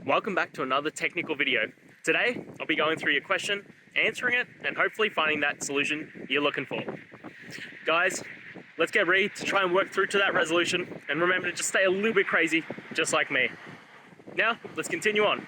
Welcome back to another technical video. Today, I'll be going through your question, answering it, and hopefully finding that solution you're looking for. Guys, let's get ready to try and work through to that resolution, and remember to just stay a little bit crazy, just like me. Now, let's continue on.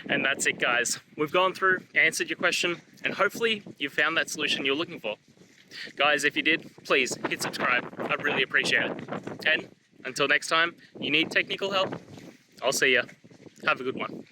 And that's it, guys. We've gone through, answered your question, and hopefully you found that solution you're looking for. Guys, if you did, please hit subscribe. I'd really appreciate it. And until next time, you need technical help, I'll see ya. Have a good one.